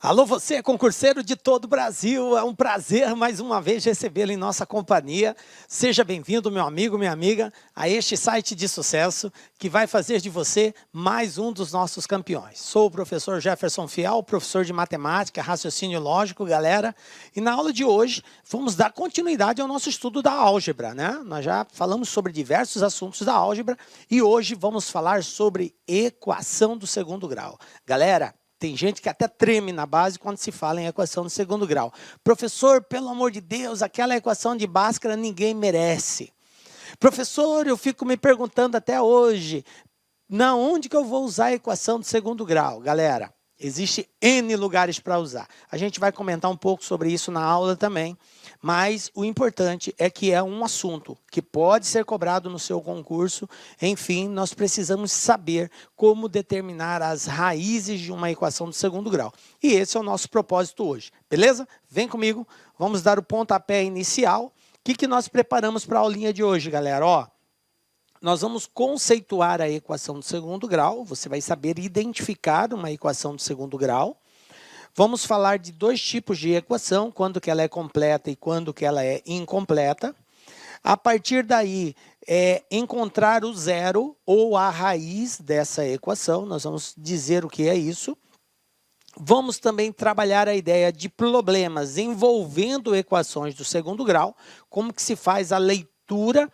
Alô, você, concurseiro de todo o Brasil, é um prazer mais uma vez recebê-lo em nossa companhia. Seja bem-vindo, meu amigo, minha amiga, a este site de sucesso que vai fazer de você mais um dos nossos campeões. Sou o professor Jefferson Fial, professor de matemática, raciocínio lógico, galera, e na aula de hoje vamos dar continuidade ao nosso estudo da álgebra, né? Nós já falamos sobre diversos assuntos da álgebra e hoje vamos falar sobre equação do segundo grau. Galera, tem gente que até treme na base quando se fala em equação de segundo grau. Professor, pelo amor de Deus, aquela equação de Bhaskara ninguém merece. Professor, eu fico me perguntando até hoje, onde que eu vou usar a equação de segundo grau? Galera, existe N lugares para usar. A gente vai comentar um pouco sobre isso na aula também, mas o importante é que é um assunto que pode ser cobrado no seu concurso. Enfim, nós precisamos saber como determinar as raízes de uma equação de segundo grau. E esse é o nosso propósito hoje, beleza? Vem comigo, vamos dar o pontapé inicial. O que nós preparamos para a aulinha de hoje, galera? Ó, nós vamos conceituar a equação de segundo grau, você vai saber identificar uma equação de segundo grau. Vamos falar de dois tipos de equação, quando que ela é completa e quando que ela é incompleta. A partir daí, encontrar o zero ou a raiz dessa equação, nós vamos dizer o que é isso. Vamos também trabalhar a ideia de problemas envolvendo equações do segundo grau, como que se faz a leitura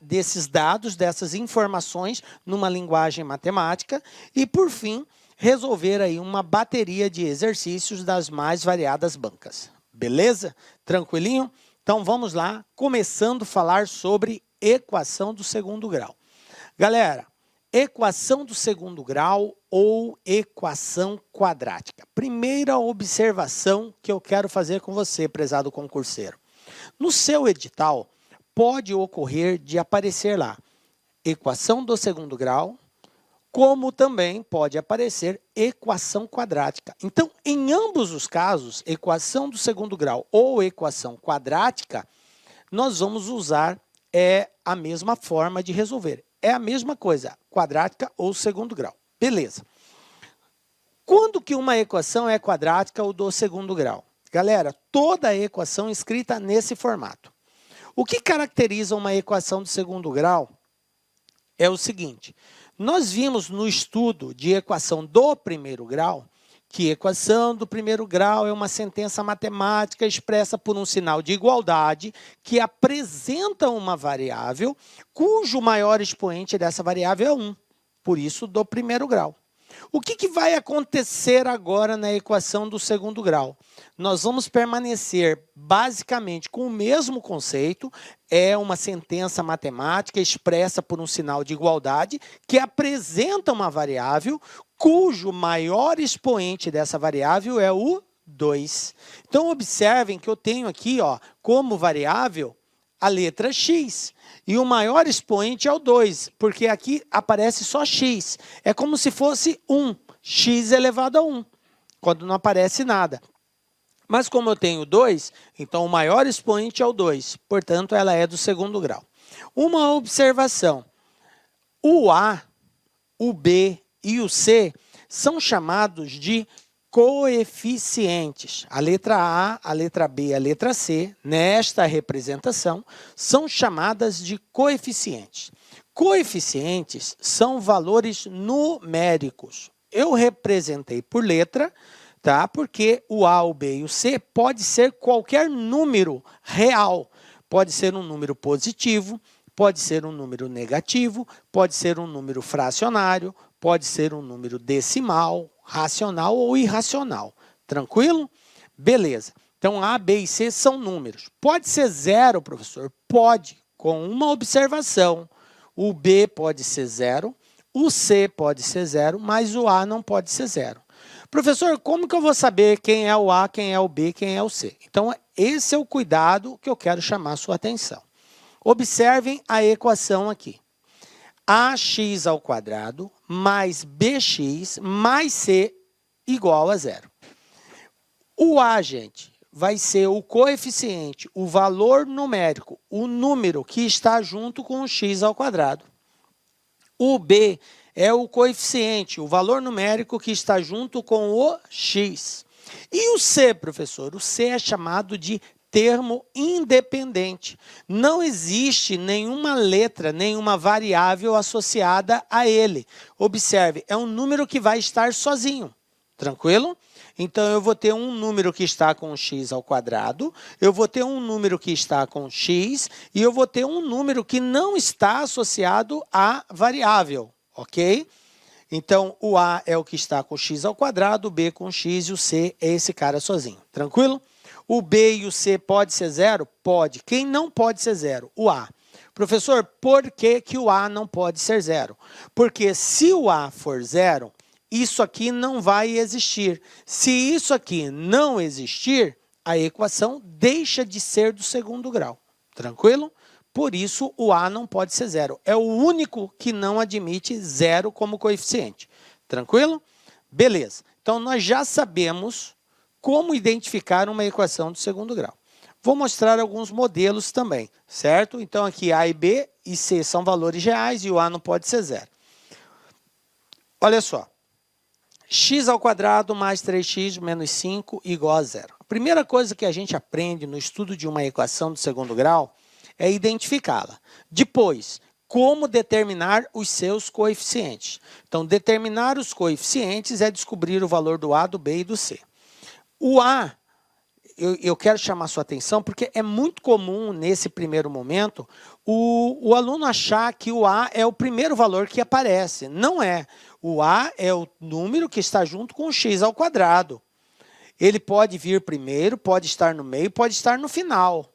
desses dados, dessas informações numa linguagem matemática e, por fim, resolver aí uma bateria de exercícios das mais variadas bancas. Beleza? Tranquilinho? Então vamos lá, começando a falar sobre equação do segundo grau. Galera, equação do segundo grau ou equação quadrática. Primeira observação que eu quero fazer com você, prezado concurseiro. No seu edital, pode ocorrer de aparecer lá equação do segundo grau, como também pode aparecer equação quadrática. Então, em ambos os casos, equação do segundo grau ou equação quadrática, nós vamos usar a mesma forma de resolver. É a mesma coisa, quadrática ou segundo grau. Beleza. Quando que uma equação é quadrática ou do segundo grau? Galera, toda a equação escrita nesse formato. O que caracteriza uma equação de segundo grau é o seguinte: nós vimos no estudo de equação do primeiro grau que equação do primeiro grau é uma sentença matemática expressa por um sinal de igualdade que apresenta uma variável cujo maior expoente dessa variável é 1, por isso do primeiro grau. O que vai acontecer agora na equação do segundo grau? Nós vamos permanecer basicamente com o mesmo conceito, é uma sentença matemática expressa por um sinal de igualdade que apresenta uma variável cujo maior expoente dessa variável é o 2. Então, observem que eu tenho aqui, ó, como variável a letra x. E o maior expoente é o 2, porque aqui aparece só x. É como se fosse 1, x elevado a 1, quando não aparece nada. Mas como eu tenho 2, então o maior expoente é o 2, portanto, ela é do segundo grau. Uma observação: o A, o B e o C são chamados de coeficientes. A letra A, a letra B e a letra C, nesta representação, são chamadas de coeficientes. Coeficientes são valores numéricos. Eu representei por letra, tá? Porque o A, o B e o C pode ser qualquer número real. Pode ser um número positivo, pode ser um número negativo, pode ser um número fracionário, pode ser um número decimal, racional ou irracional. Tranquilo? Beleza. Então, A, B e C são números. Pode ser zero, professor? Pode, com uma observação. O B pode ser zero, o C pode ser zero, mas o A não pode ser zero. Professor, como que eu vou saber quem é o A, quem é o B, quem é o C? Então, esse é o cuidado que eu quero chamar a sua atenção. Observem a equação aqui. Ax ao quadrado mais bx mais c igual a zero. O A, gente, vai ser o coeficiente, o valor numérico, o número que está junto com o x ao quadrado. O B é o coeficiente, o valor numérico que está junto com o x. E o c, professor? O c é chamado de termo independente. Não existe nenhuma letra, nenhuma variável associada a ele. Observe, é um número que vai estar sozinho. Tranquilo? Então, eu vou ter um número que está com x ao quadrado, eu vou ter um número que está com x, e eu vou ter um número que não está associado à variável, ok? Então, o a é o que está com x ao quadrado, o b com x e o c é esse cara sozinho. Tranquilo? O b e o c pode ser zero? Pode. Quem não pode ser zero? O a. Professor, por que que o a não pode ser zero? Porque se o a for zero, isso aqui não vai existir. Se isso aqui não existir, a equação deixa de ser do segundo grau. Tranquilo? Por isso, o a não pode ser zero. É o único que não admite zero como coeficiente. Tranquilo? Beleza. Então, nós já sabemos como identificar uma equação do segundo grau. Vou mostrar alguns modelos também, certo? Então, aqui a e b e c são valores reais e o a não pode ser zero. Olha só. X ao quadrado mais 3x menos 5 igual a zero. A primeira coisa que a gente aprende no estudo de uma equação do segundo grau é identificá-la. Depois, como determinar os seus coeficientes. Então, determinar os coeficientes é descobrir o valor do a, do b e do c. O a, eu quero chamar sua atenção porque é muito comum nesse primeiro momento o aluno achar que o a é o primeiro valor que aparece. Não é. O a é o número que está junto com o x ao quadrado. Ele pode vir primeiro, pode estar no meio, pode estar no final.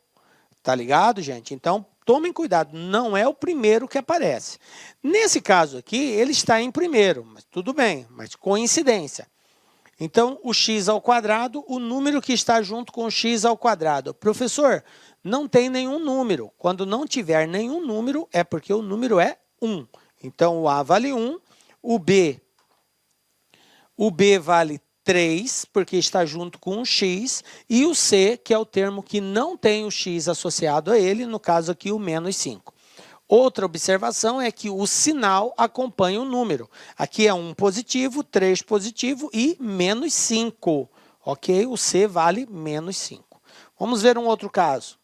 Tá ligado, gente? Então, tomem cuidado, não é o primeiro que aparece. Nesse caso aqui, ele está em primeiro, mas tudo bem, mas coincidência. Então, o x ao quadrado, o número que está junto com o x ao quadrado. Professor, não tem nenhum número. Quando não tiver nenhum número, é porque o número é 1. Então, o a vale 1, o b vale 3, porque está junto com o x, e o c, que é o termo que não tem o x associado a ele, no caso aqui o menos 5. Outra observação é que o sinal acompanha o número. Aqui é 1 positivo, 3 positivo e menos 5. Ok? O C vale menos 5. Vamos ver um outro caso.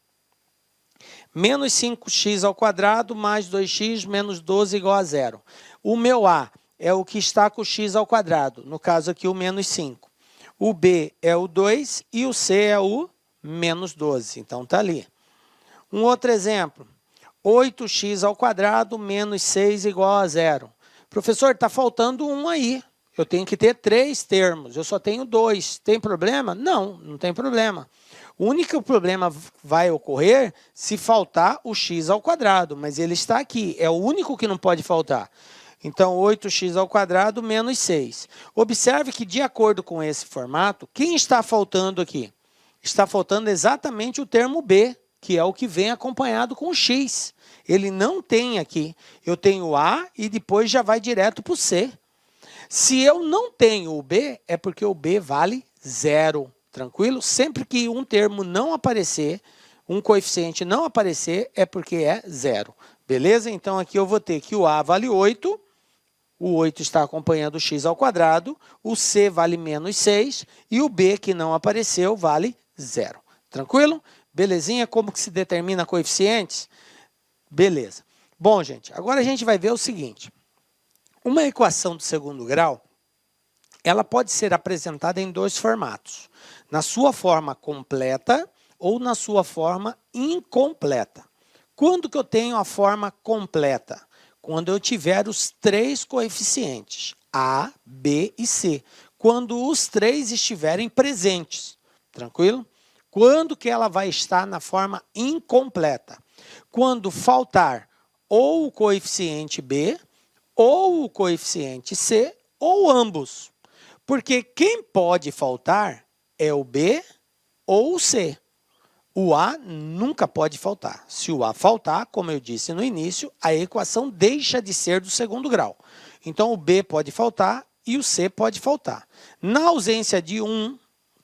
Menos 5x ao quadrado mais 2x menos 12 igual a zero. O meu A é o que está com o x ao quadrado. No caso aqui o menos 5. O B é o 2 e o C é o menos 12. Então está ali. Um outro exemplo. 8x ao quadrado menos 6 igual a zero. Professor, está faltando um aí. Eu tenho que ter 3 termos. Eu só tenho 2. Tem problema? Não, não tem problema. O único problema vai ocorrer se faltar o x ao quadrado, mas ele está aqui. É o único que não pode faltar. Então, 8x ao quadrado menos 6. Observe que, de acordo com esse formato, quem está faltando aqui? Está faltando exatamente o termo b, que é o que vem acompanhado com o x. Ele não tem aqui. Eu tenho o A e depois já vai direto para o C. Se eu não tenho o B, é porque o B vale zero. Tranquilo? Sempre que um termo não aparecer, um coeficiente não aparecer, é porque é zero. Beleza? Então, aqui eu vou ter que o A vale 8, o 8 está acompanhando o x ao quadrado, o C vale menos 6 e o B, que não apareceu, vale zero. Tranquilo? Belezinha? Como que se determina coeficientes? Beleza. Bom, gente, agora a gente vai ver o seguinte. Uma equação do segundo grau, ela pode ser apresentada em 2 formatos. Na sua forma completa ou na sua forma incompleta. Quando que eu tenho a forma completa? Quando eu tiver os 3 coeficientes, A, B e C. Quando os 3 estiverem presentes. Tranquilo? Quando que ela vai estar na forma incompleta? Quando faltar ou o coeficiente B, ou o coeficiente C, ou ambos. Porque quem pode faltar é o B ou o C. O A nunca pode faltar. Se o A faltar, como eu disse no início, a equação deixa de ser do segundo grau. Então, o B pode faltar e o C pode faltar. Na ausência de um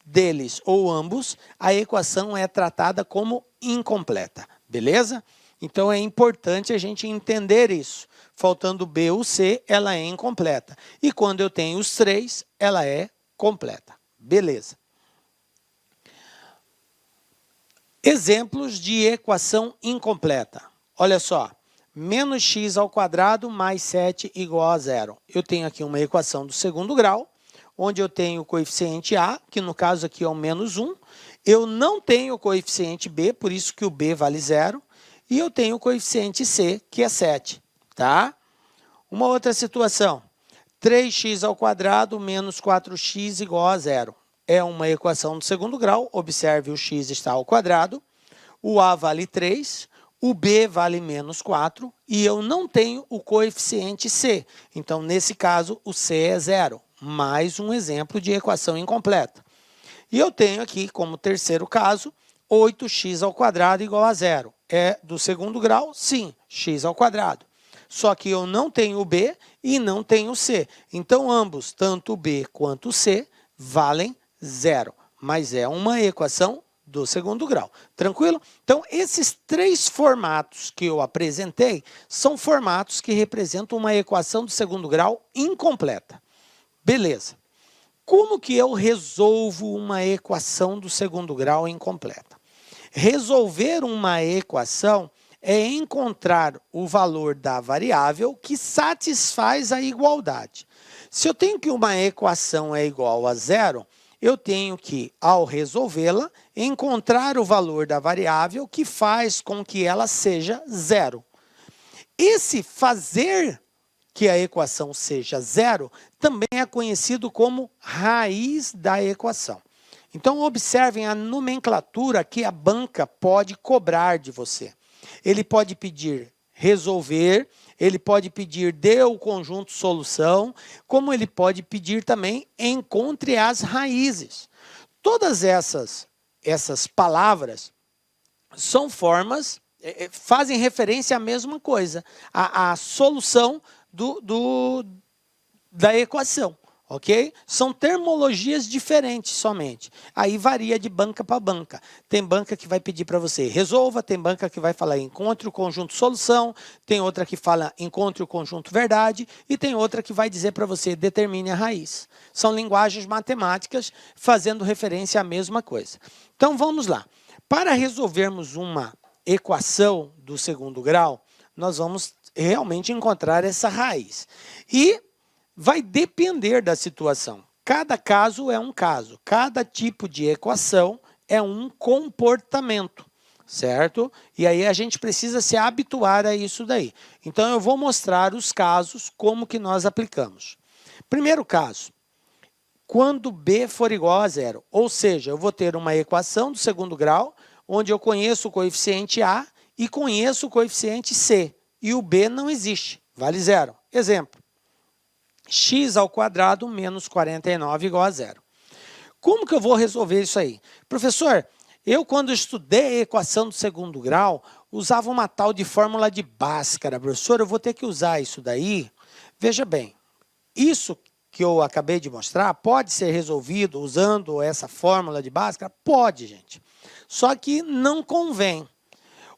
deles ou ambos, a equação é tratada como incompleta. Beleza? Então, é importante a gente entender isso. Faltando B ou C, ela é incompleta. E quando eu tenho os 3, ela é completa. Beleza. Exemplos de equação incompleta. Olha só. Menos x ao quadrado mais 7 igual a 0. Eu tenho aqui uma equação do segundo grau, onde eu tenho o coeficiente a, que no caso aqui é o menos 1. Eu não tenho o coeficiente b, por isso que o b vale 0. E eu tenho o coeficiente c, que é 7. Tá? Uma outra situação. 3x ao quadrado menos 4x igual a 0. É uma equação do segundo grau. Observe, o x está ao quadrado. O a vale 3. O b vale menos 4 e eu não tenho o coeficiente c. Então, nesse caso, o c é 0. Mais um exemplo de equação incompleta. E eu tenho aqui, como terceiro caso, 8x ao quadrado igual a 0. É do segundo grau? Sim, x ao quadrado. Só que eu não tenho o b e não tenho o c. Então, ambos, tanto o b quanto o c, valem 0. Mas é uma equação do segundo grau. Tranquilo? Então, esses 3 formatos que eu apresentei são formatos que representam uma equação do segundo grau incompleta. Beleza. Como que eu resolvo uma equação do segundo grau incompleta? Resolver uma equação é encontrar o valor da variável que satisfaz a igualdade. Se eu tenho que uma equação é igual a 0, eu tenho que, ao resolvê-la, encontrar o valor da variável que faz com que ela seja 0. Esse fazer que a equação seja 0 também é conhecido como raiz da equação. Então, observem a nomenclatura que a banca pode cobrar de você. Ele pode pedir resolver, ele pode pedir dê o conjunto solução, como ele pode pedir também encontre as raízes. Todas essas palavras são formas, fazem referência à mesma coisa, à solução da equação. Ok? São termologias diferentes somente. Aí varia de banca para banca. Tem banca que vai pedir para você resolva, tem banca que vai falar encontre o conjunto solução, tem outra que fala encontre o conjunto verdade e tem outra que vai dizer para você determine a raiz. São linguagens matemáticas fazendo referência à mesma coisa. Então vamos lá. Para resolvermos uma equação do segundo grau, nós vamos realmente encontrar essa raiz. E vai depender da situação. Cada caso é um caso. Cada tipo de equação é um comportamento, certo? E aí a gente precisa se habituar a isso daí. Então, eu vou mostrar os casos, como que nós aplicamos. Primeiro caso, quando b for igual a 0. Ou seja, eu vou ter uma equação do segundo grau, onde eu conheço o coeficiente a e conheço o coeficiente c. E o b não existe, vale 0. Exemplo. X ao quadrado menos 49 igual a 0. Como que eu vou resolver isso aí? Professor, eu quando estudei a equação do segundo grau, usava uma tal de fórmula de Bhaskara. Professor, eu vou ter que usar isso daí? Veja bem, isso que eu acabei de mostrar pode ser resolvido usando essa fórmula de Bhaskara? Pode, gente. Só que não convém.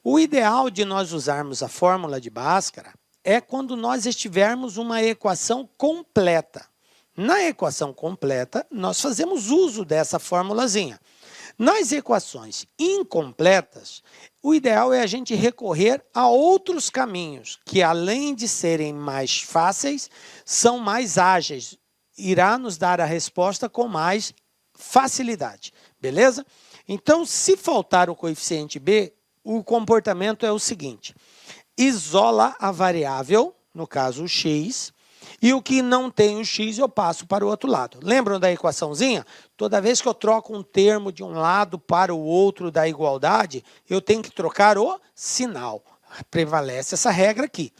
O ideal de nós usarmos a fórmula de Bhaskara é quando nós estivermos uma equação completa. Na equação completa, nós fazemos uso dessa formulazinha. Nas equações incompletas, o ideal é a gente recorrer a outros caminhos, que além de serem mais fáceis, são mais ágeis. Irá nos dar a resposta com mais facilidade, beleza? Então, se faltar o coeficiente b, o comportamento é o seguinte. Isola a variável, no caso o x, e o que não tem o x eu passo para o outro lado. Lembram da equaçãozinha? Toda vez que eu troco um termo de um lado para o outro da igualdade, eu tenho que trocar o sinal. Prevalece essa regra aqui.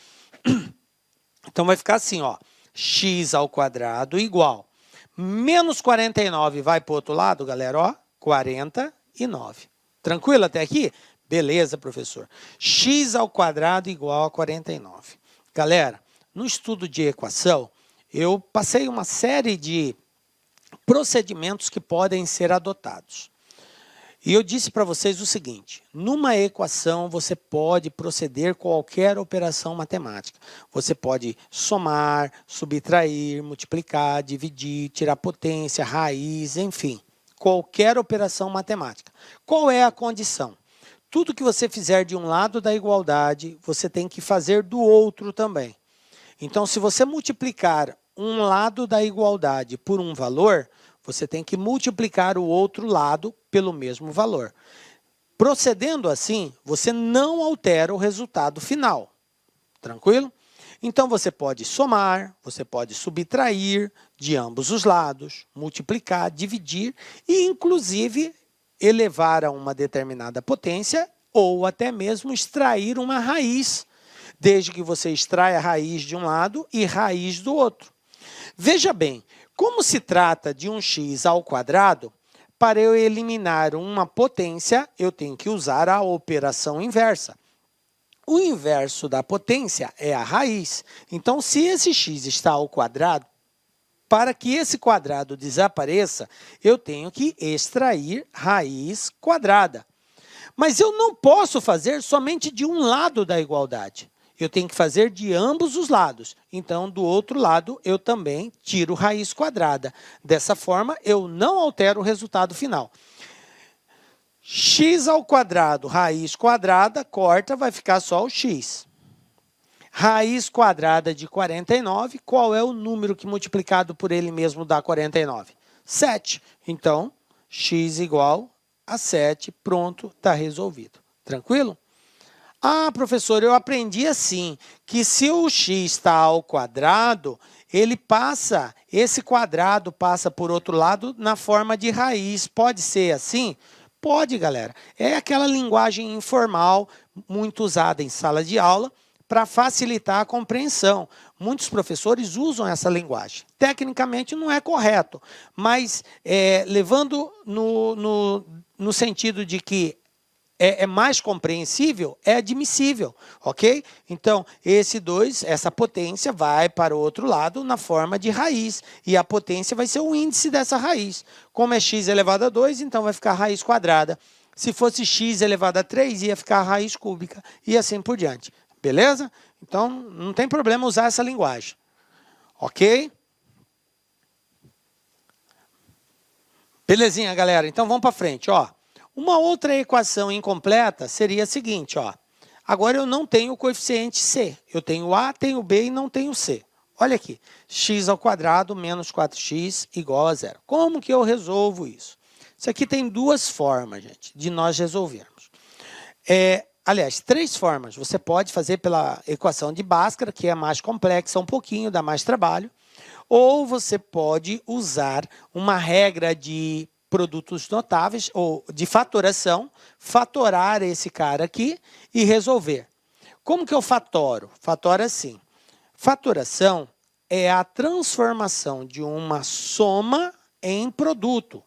Então vai ficar assim, ó, x ao quadrado igual. Menos 49 vai para o outro lado, galera, ó, 49. Tranquilo até aqui? Beleza, professor. X ao quadrado igual a 49. Galera, no estudo de equação, eu passei uma série de procedimentos que podem ser adotados. E eu disse para vocês o seguinte, numa equação você pode proceder qualquer operação matemática. Você pode somar, subtrair, multiplicar, dividir, tirar potência, raiz, enfim. Qualquer operação matemática. Qual é a condição? Tudo que você fizer de um lado da igualdade, você tem que fazer do outro também. Então, se você multiplicar um lado da igualdade por um valor, você tem que multiplicar o outro lado pelo mesmo valor. Procedendo assim, você não altera o resultado final. Tranquilo? Então, você pode somar, você pode subtrair de ambos os lados, multiplicar, dividir e, inclusive, elevar a uma determinada potência ou até mesmo extrair uma raiz, desde que você extraia a raiz de um lado e raiz do outro. Veja bem, como se trata de um x ao quadrado, para eu eliminar uma potência, eu tenho que usar a operação inversa. O inverso da potência é a raiz. Então, se esse x está ao quadrado, para que esse quadrado desapareça, eu tenho que extrair raiz quadrada. Mas eu não posso fazer somente de um lado da igualdade. Eu tenho que fazer de ambos os lados. Então, do outro lado, eu também tiro raiz quadrada. Dessa forma, eu não altero o resultado final. X ao quadrado, raiz quadrada, corta, vai ficar só o x. Raiz quadrada de 49, qual é o número que multiplicado por ele mesmo dá 49? 7. Então, x igual a 7, pronto, está resolvido. Tranquilo? Ah, professor, eu aprendi assim, que se o x está ao quadrado, esse quadrado passa por outro lado na forma de raiz. Pode ser assim? Pode, galera. É aquela linguagem informal, muito usada em sala de aula, para facilitar a compreensão. Muitos professores usam essa linguagem. Tecnicamente não é correto, mas levando no sentido de que é mais compreensível, é admissível, ok? Então, essa potência vai para o outro lado na forma de raiz, e a potência vai ser o índice dessa raiz. Como é x elevado a 2, então vai ficar raiz quadrada. Se fosse x elevado a 3, ia ficar raiz cúbica, e assim por diante. Beleza? Então, não tem problema usar essa linguagem. Ok? Belezinha, galera? Então, vamos para frente, ó. Uma outra equação incompleta seria a seguinte, ó. Agora eu não tenho o coeficiente c. Eu tenho a, tenho b e não tenho c. Olha aqui, x ao quadrado menos 4x igual a zero. Como que eu resolvo isso? Isso aqui tem duas formas, gente, de nós resolvermos. Aliás, três formas. Você pode fazer pela equação de Bhaskara, que é mais complexa um pouquinho, dá mais trabalho. Ou você pode usar uma regra de produtos notáveis, ou de fatoração, fatorar esse cara aqui e resolver. Como que eu fatoro? Fatoro assim. Fatoração é a transformação de uma soma em produto.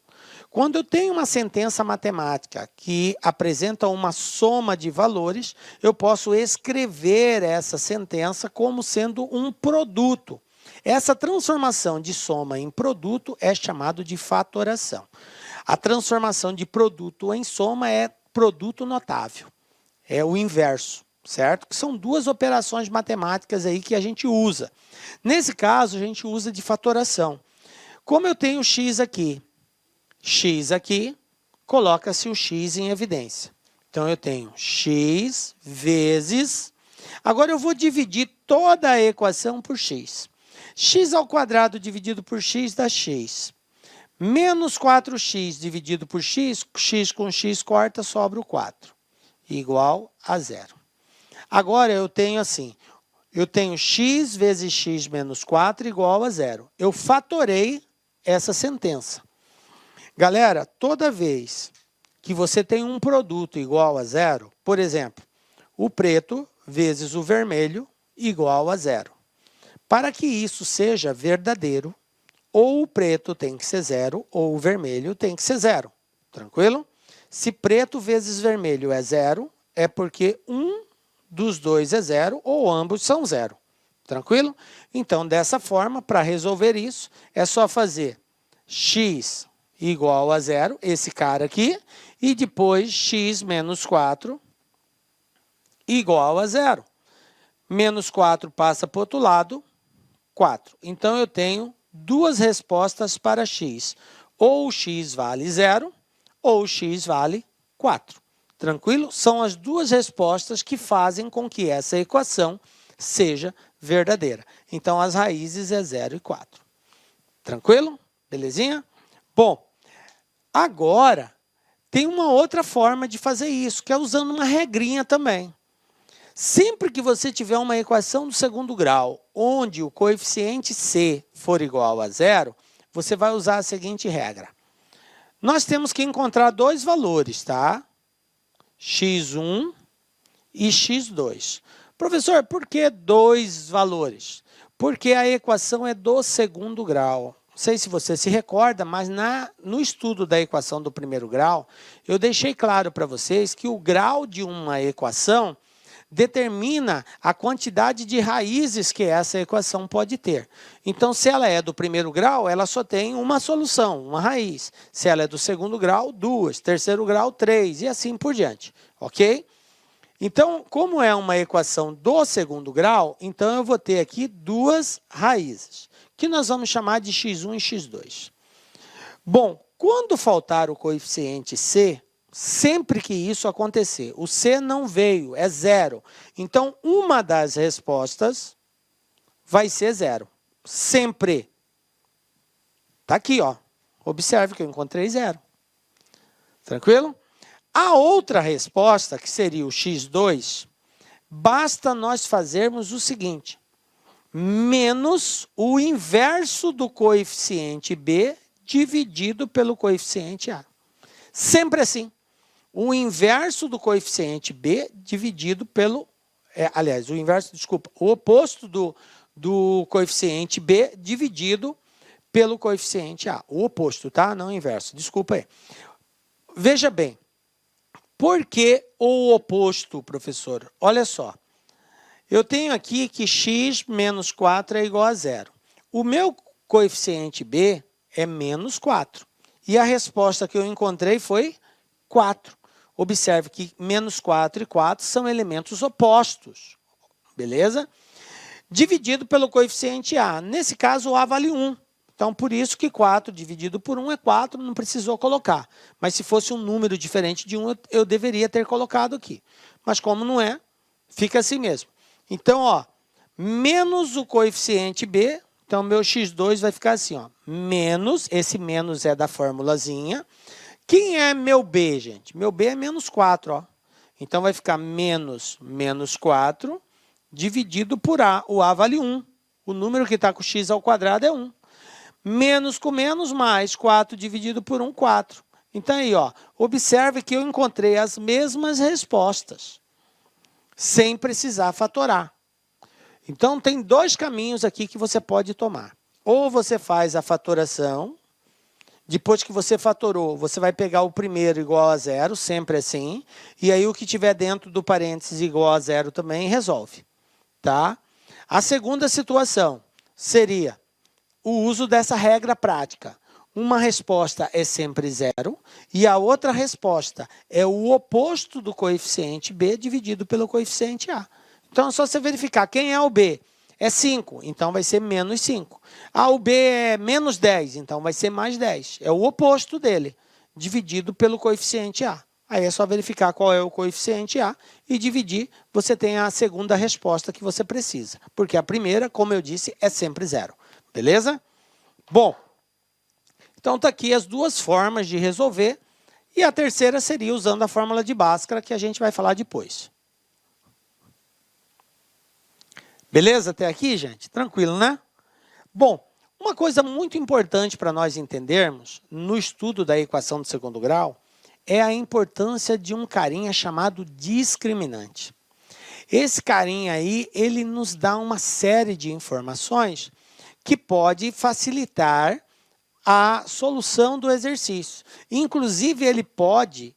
Quando eu tenho uma sentença matemática que apresenta uma soma de valores, eu posso escrever essa sentença como sendo um produto. Essa transformação de soma em produto é chamado de fatoração. A transformação de produto em soma é produto notável. É o inverso, certo? Que são duas operações matemáticas aí que a gente usa. Nesse caso, a gente usa de fatoração. Como eu tenho x aqui, coloca-se o x em evidência. Então, eu tenho x vezes... Agora, eu vou dividir toda a equação por x. X ao quadrado dividido por x dá x. Menos 4x dividido por x, x com x corta, sobra o 4. Igual a zero. Agora, eu tenho assim, eu tenho x vezes x menos 4 igual a zero. Eu fatorei essa sentença. Galera, toda vez que você tem um produto igual a zero, por exemplo, o preto vezes o vermelho igual a zero. Para que isso seja verdadeiro, ou o preto tem que ser zero, ou o vermelho tem que ser zero. Tranquilo? Se preto vezes vermelho é zero, é porque um dos dois é zero, ou ambos são zero. Tranquilo? Então, dessa forma, para resolver isso, é só fazer x igual a zero, esse cara aqui, e depois x menos 4 igual a zero. Menos 4 passa para o outro lado, 4. Então, eu tenho duas respostas para x. Ou x vale zero, ou x vale 4. Tranquilo? São as duas respostas que fazem com que essa equação seja verdadeira. Então, as raízes é 0 e 4. Tranquilo? Belezinha? Bom, agora tem uma outra forma de fazer isso, que é usando uma regrinha também. Sempre que você tiver uma equação do segundo grau, onde o coeficiente c for igual a zero, você vai usar a seguinte regra. Nós temos que encontrar dois valores, tá? x1 e x2. Professor, por que dois valores? Porque a equação é do segundo grau. Não sei se você se recorda, mas no estudo da equação do primeiro grau, eu deixei claro para vocês que o grau de uma equação determina a quantidade de raízes que essa equação pode ter. Então, se ela é do primeiro grau, ela só tem uma solução, uma raiz. Se ela é do segundo grau, duas. Terceiro grau, três. E assim por diante. Ok? Então, como é uma equação do segundo grau, então eu vou ter aqui duas raízes, que nós vamos chamar de x1 e x2. Bom, quando faltar o coeficiente c, sempre que isso acontecer, o c não veio, é zero. Então, uma das respostas vai ser zero. Sempre. Está aqui, ó. Observe que eu encontrei zero. Tranquilo? A outra resposta, que seria o x2, basta nós fazermos o seguinte. Menos o inverso do coeficiente b dividido pelo coeficiente a. Sempre assim. O inverso do coeficiente b dividido pelo... o oposto do coeficiente b dividido pelo coeficiente a. O oposto, tá? Não o inverso. Desculpa aí. Veja bem. Por que o oposto, professor? Olha só. Eu tenho aqui que x menos 4 é igual a zero. O meu coeficiente b é menos 4. E a resposta que eu encontrei foi 4. Observe que menos 4 e 4 são elementos opostos. Beleza? Dividido pelo coeficiente a. Nesse caso, o a vale 1. Então, por isso que 4 dividido por 1 é 4, não precisou colocar. Mas se fosse um número diferente de 1, eu deveria ter colocado aqui. Mas como não é, fica assim mesmo. Então, ó, menos o coeficiente b, então meu x2 vai ficar assim, ó, menos, esse menos é da formulazinha. Quem é meu b, gente? Meu b é menos 4, ó. Então, vai ficar menos 4 dividido por a. O a vale 1. O número que está com x ao quadrado é 1. Menos com menos, mais 4 dividido por 1, 4. Então, aí, ó, observe que eu encontrei as mesmas respostas, sem precisar fatorar. Então, tem dois caminhos aqui que você pode tomar. Ou você faz a fatoração, depois que você fatorou, você vai pegar o primeiro igual a zero, sempre assim, e aí o que tiver dentro do parênteses igual a zero também resolve. Tá? A segunda situação seria o uso dessa regra prática. Uma resposta é sempre zero e a outra resposta é o oposto do coeficiente b dividido pelo coeficiente a. Então, é só você verificar quem é o b. É 5, então vai ser menos 5. Ah, o b é menos 10, então vai ser mais 10. É o oposto dele, dividido pelo coeficiente a. Aí é só verificar qual é o coeficiente a e dividir, você tem a segunda resposta que você precisa. Porque a primeira, como eu disse, é sempre zero. Beleza? Bom, então está aqui as duas formas de resolver. E a terceira seria usando a fórmula de Bhaskara, que a gente vai falar depois. Beleza até aqui, gente? Tranquilo, né? Bom, uma coisa muito importante para nós entendermos no estudo da equação do segundo grau é a importância de um carinha chamado discriminante. Esse carinha aí, ele nos dá uma série de informações que pode facilitar a solução do exercício. Inclusive, ele pode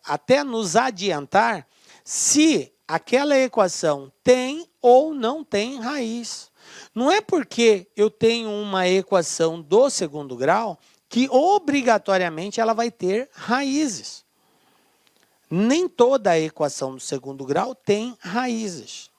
até nos adiantar se aquela equação tem ou não tem raiz. Não é porque eu tenho uma equação do segundo grau que obrigatoriamente ela vai ter raízes. Nem toda a equação do segundo grau tem raízes.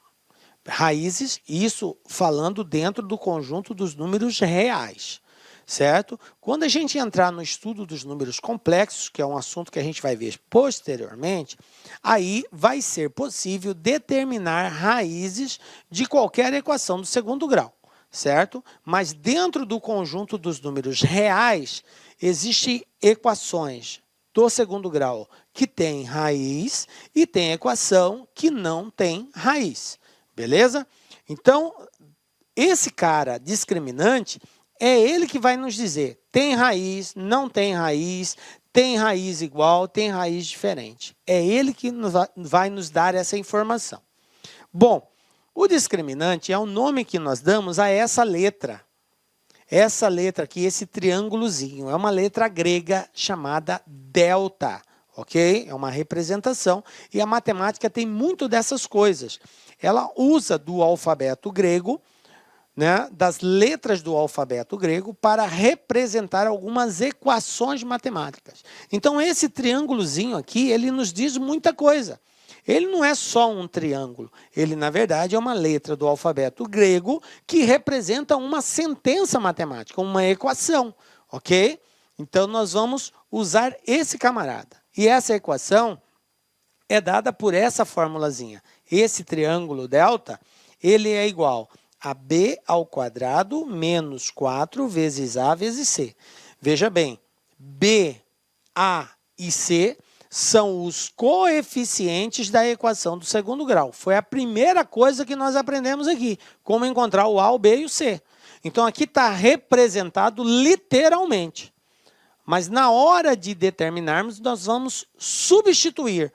Raízes, isso falando dentro do conjunto dos números reais, certo? Quando a gente entrar no estudo dos números complexos, que é um assunto que a gente vai ver posteriormente, aí vai ser possível determinar raízes de qualquer equação do segundo grau, certo? Mas dentro do conjunto dos números reais, existem equações do segundo grau que tem raiz e tem equação que não tem raiz. Beleza? Então, esse cara discriminante é ele que vai nos dizer tem raiz, não tem raiz igual, tem raiz diferente. É ele que vai nos dar essa informação. Bom, o discriminante é o nome que nós damos a essa letra. Essa letra aqui, esse triângulozinho, é uma letra grega chamada delta. Ok? É uma representação e a matemática tem muito dessas coisas. Ela usa do alfabeto grego, né, das letras do alfabeto grego, para representar algumas equações matemáticas. Então, esse triângulozinho aqui, ele nos diz muita coisa. Ele não é só um triângulo, ele, na verdade, é uma letra do alfabeto grego que representa uma sentença matemática, uma equação, ok? Então, nós vamos usar esse camarada. E essa equação é dada por essa formulazinha. Esse triângulo delta, ele é igual a b ao quadrado menos 4 vezes a vezes c. Veja bem, b, a e c são os coeficientes da equação do segundo grau. Foi a primeira coisa que nós aprendemos aqui, como encontrar o a, o b e o c. Então, aqui está representado literalmente. Mas na hora de determinarmos, nós vamos substituir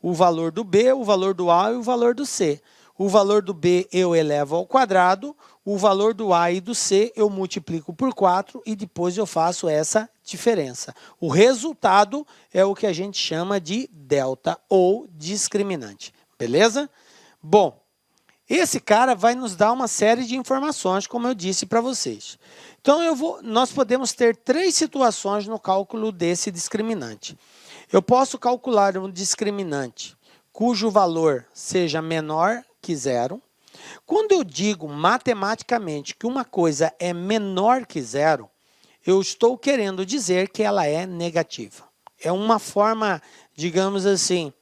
o valor do b, o valor do a e o valor do c. O valor do b eu elevo ao quadrado, o valor do a e do c eu multiplico por 4 e depois eu faço essa diferença. O resultado é o que a gente chama de delta ou discriminante. Beleza? Bom, esse cara vai nos dar uma série de informações, como eu disse para vocês. Então, nós podemos ter 3 situações no cálculo desse discriminante. Eu posso calcular um discriminante cujo valor seja menor que zero. Quando eu digo matematicamente que uma coisa é menor que zero, eu estou querendo dizer que ela é negativa. É uma forma, digamos assim,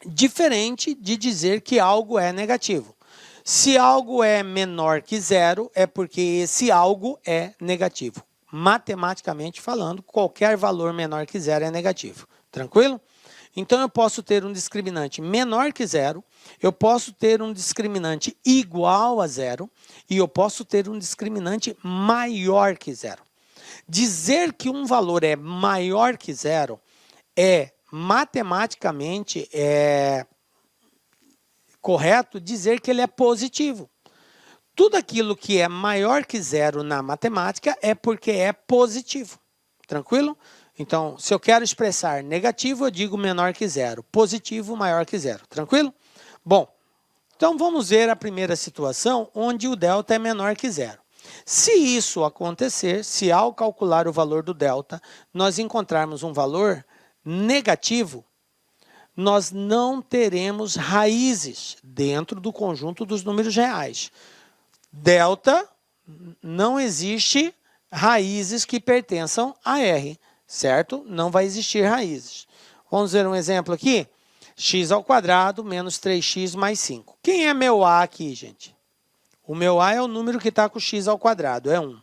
diferente de dizer que algo é negativo. Se algo é menor que zero, é porque esse algo é negativo. Matematicamente falando, qualquer valor menor que zero é negativo. Tranquilo? Então, eu posso ter um discriminante menor que zero, eu posso ter um discriminante igual a zero e eu posso ter um discriminante maior que zero. Dizer que um valor é maior que zero é matematicamente correto dizer que ele é positivo. Tudo aquilo que é maior que zero na matemática é porque é positivo. Tranquilo? Então, se eu quero expressar negativo, eu digo menor que zero. Positivo, maior que zero. Tranquilo? Bom, então vamos ver a primeira situação onde o delta é menor que zero. Se isso acontecer, se ao calcular o valor do delta, nós encontrarmos um valor negativo, nós não teremos raízes dentro do conjunto dos números reais. Delta, não existe raízes que pertençam a R, certo? Não vai existir raízes. Vamos ver um exemplo aqui? X ao quadrado menos 3x mais 5. Quem é meu A aqui, gente? O meu A é o número que está com x ao quadrado, é 1.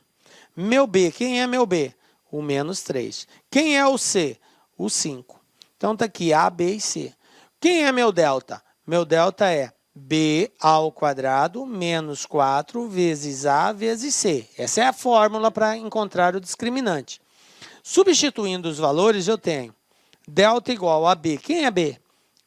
Meu B, quem é meu B? O menos 3. Quem é o C? O 5. Então, está aqui A, B e C. Quem é meu delta? Meu delta é B ao quadrado menos 4 vezes A vezes C. Essa é a fórmula para encontrar o discriminante. Substituindo os valores, eu tenho delta igual a B. Quem é B?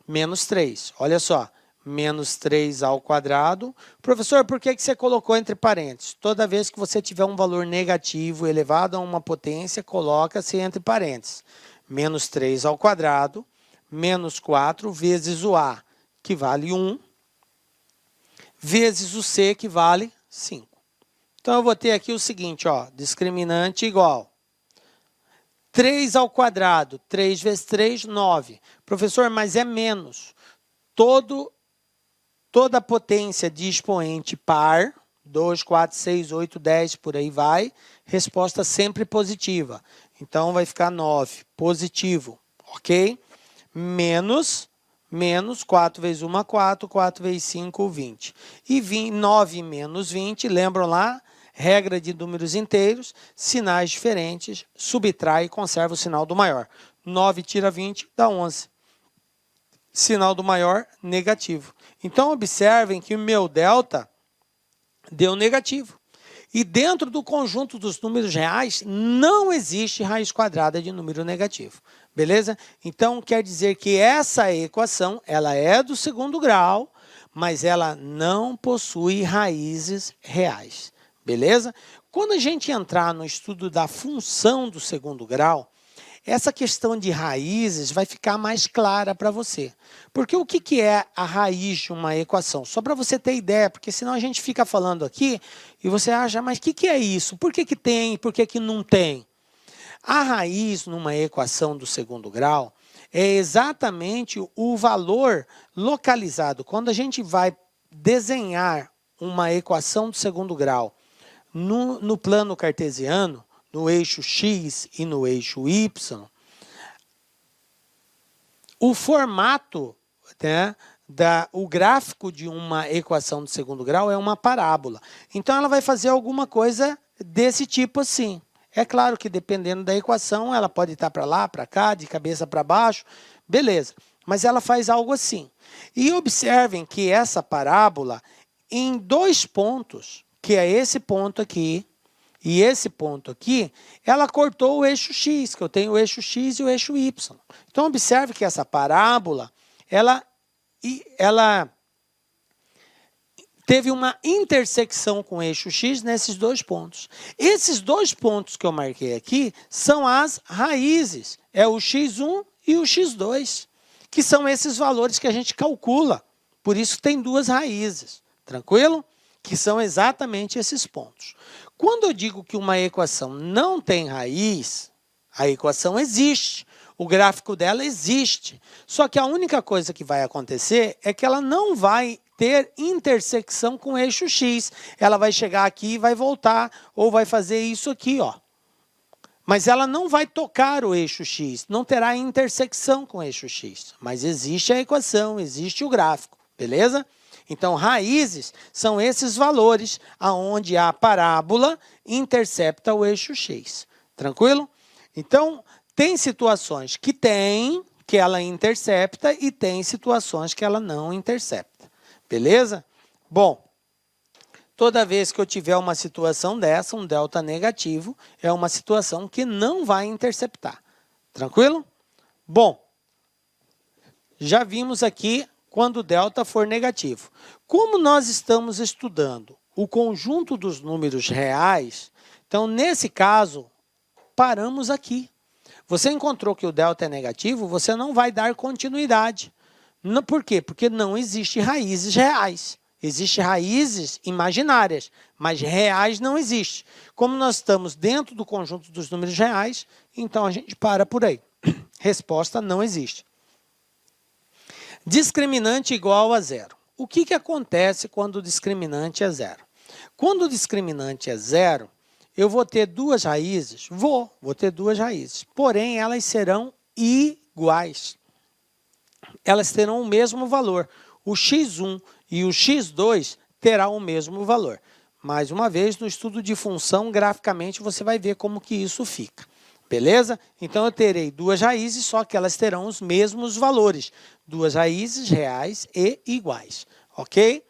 Menos 3. Olha só, menos 3 ao quadrado. Professor, por que você colocou entre parênteses? Toda vez que você tiver um valor negativo elevado a uma potência, coloca-se entre parênteses. Menos 3 ao quadrado, menos 4 vezes o A, que vale 1, vezes o C, que vale 5. Então, eu vou ter aqui o seguinte, ó, discriminante igual 3 ao quadrado, 3 vezes 3, 9. Professor, mas é menos. Toda a potência de expoente par, 2, 4, 6, 8, 10, por aí vai, resposta sempre positiva. Então, vai ficar 9, positivo, ok? Menos 4 vezes 1, 4, 4 vezes 5, 20. E 9 menos 20, lembram lá? Regra de números inteiros, sinais diferentes, subtrai e conserva o sinal do maior. 9 tira 20, dá 11. Sinal do maior, negativo. Então, observem que o meu delta deu negativo. E dentro do conjunto dos números reais, não existe raiz quadrada de número negativo. Beleza? Então, quer dizer que essa equação, ela é do segundo grau, mas ela não possui raízes reais. Beleza? Quando a gente entrar no estudo da função do segundo grau, essa questão de raízes vai ficar mais clara para você. Porque o que é a raiz de uma equação? Só para você ter ideia, porque senão a gente fica falando aqui e você acha, mas o que é isso? Por que tem? Por que não tem? A raiz numa equação do segundo grau é exatamente o valor localizado. Quando a gente vai desenhar uma equação do segundo grau no plano cartesiano, no eixo x e no eixo y, o formato, né, o gráfico de uma equação do segundo grau é uma parábola. Então, ela vai fazer alguma coisa desse tipo assim. É claro que dependendo da equação, ela pode estar para lá, para cá, de cabeça para baixo, beleza. Mas ela faz algo assim. E observem que essa parábola, em 2 pontos, que é esse ponto aqui e esse ponto aqui, ela cortou o eixo x, que eu tenho o eixo x e o eixo y. Então, observe que essa parábola, ela teve uma intersecção com o eixo x nesses 2 pontos. Esses 2 pontos que eu marquei aqui são as raízes. É o x1 e o x2, que são esses valores que a gente calcula. Por isso tem 2 raízes, tranquilo? Que são exatamente esses pontos. Quando eu digo que uma equação não tem raiz, a equação existe. O gráfico dela existe. Só que a única coisa que vai acontecer é que ela não vai ter intersecção com o eixo x. Ela vai chegar aqui e vai voltar, ou vai fazer isso aqui, ó. Mas ela não vai tocar o eixo x, não terá intersecção com o eixo x. Mas existe a equação, existe o gráfico, beleza? Então, raízes são esses valores aonde a parábola intercepta o eixo x. Tranquilo? Então, tem situações que ela intercepta e tem situações que ela não intercepta. Beleza? Bom, toda vez que eu tiver uma situação dessa, um delta negativo, é uma situação que não vai interceptar. Tranquilo? Bom, já vimos aqui quando o delta for negativo. Como nós estamos estudando o conjunto dos números reais, então, nesse caso, paramos aqui. Você encontrou que o delta é negativo, você não vai dar continuidade. Por quê? Porque não existe raízes reais. Existem raízes imaginárias, mas reais não existe. Como nós estamos dentro do conjunto dos números reais, então a gente para por aí. Resposta: não existe. Discriminante igual a zero. O que acontece quando o discriminante é zero? Quando o discriminante é zero, eu vou ter 2 raízes? Vou ter 2 raízes. Porém, elas serão iguais. Elas terão o mesmo valor. O x1 e o x2 terão o mesmo valor. Mais uma vez, no estudo de função, graficamente, você vai ver como que isso fica. Beleza? Então, eu terei 2 raízes, só que elas terão os mesmos valores. 2 raízes reais e iguais. Ok?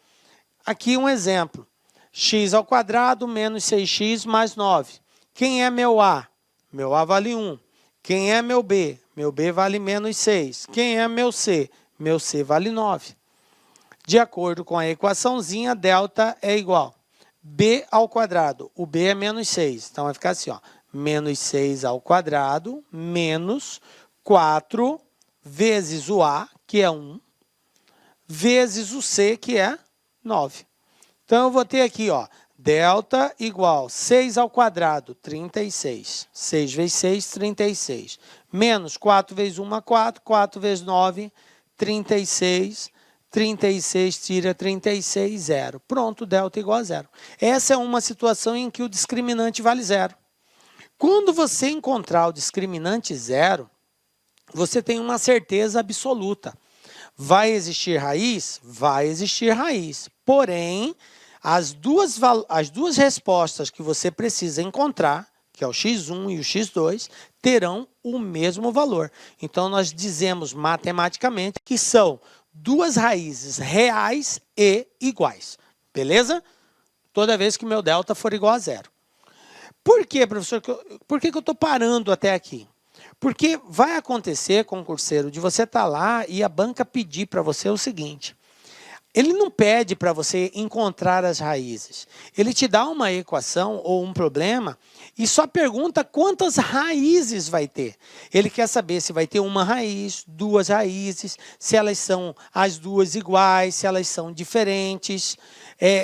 Aqui um exemplo. X ao quadrado menos 6x mais 9. Quem é meu A? Meu A vale 1. Quem é meu B? Meu B vale menos 6. Quem é meu C? Meu C vale 9. De acordo com a equaçãozinha, delta é igual. B ao quadrado. O B é menos 6. Então, vai ficar assim, ó. Menos 6 ao quadrado menos 4 vezes o A, que é 1, vezes o C, que é 9. Então, eu vou ter aqui, ó, Delta igual 6 ao quadrado, 36. 6 vezes 6, 36. Menos 4 vezes 1, 4. 4 vezes 9, 36. 36 tira 36, 0. Pronto, delta igual a 0. Essa é uma situação em que o discriminante vale 0. Quando você encontrar o discriminante 0, você tem uma certeza absoluta. Vai existir raiz? Vai existir raiz. Porém, as duas respostas que você precisa encontrar, que é o x1 e o x2, terão o mesmo valor. Então, nós dizemos matematicamente que são duas raízes reais e iguais. Beleza? Toda vez que meu delta for igual a 0. Por quê, professor? Por que eu estou parando até aqui? Porque vai acontecer, concurseiro, de você estar lá e a banca pedir para você o seguinte. Ele não pede para você encontrar as raízes. Ele te dá uma equação ou um problema e só pergunta quantas raízes vai ter. Ele quer saber se vai ter uma raiz, duas raízes, se elas são as duas iguais, se elas são diferentes,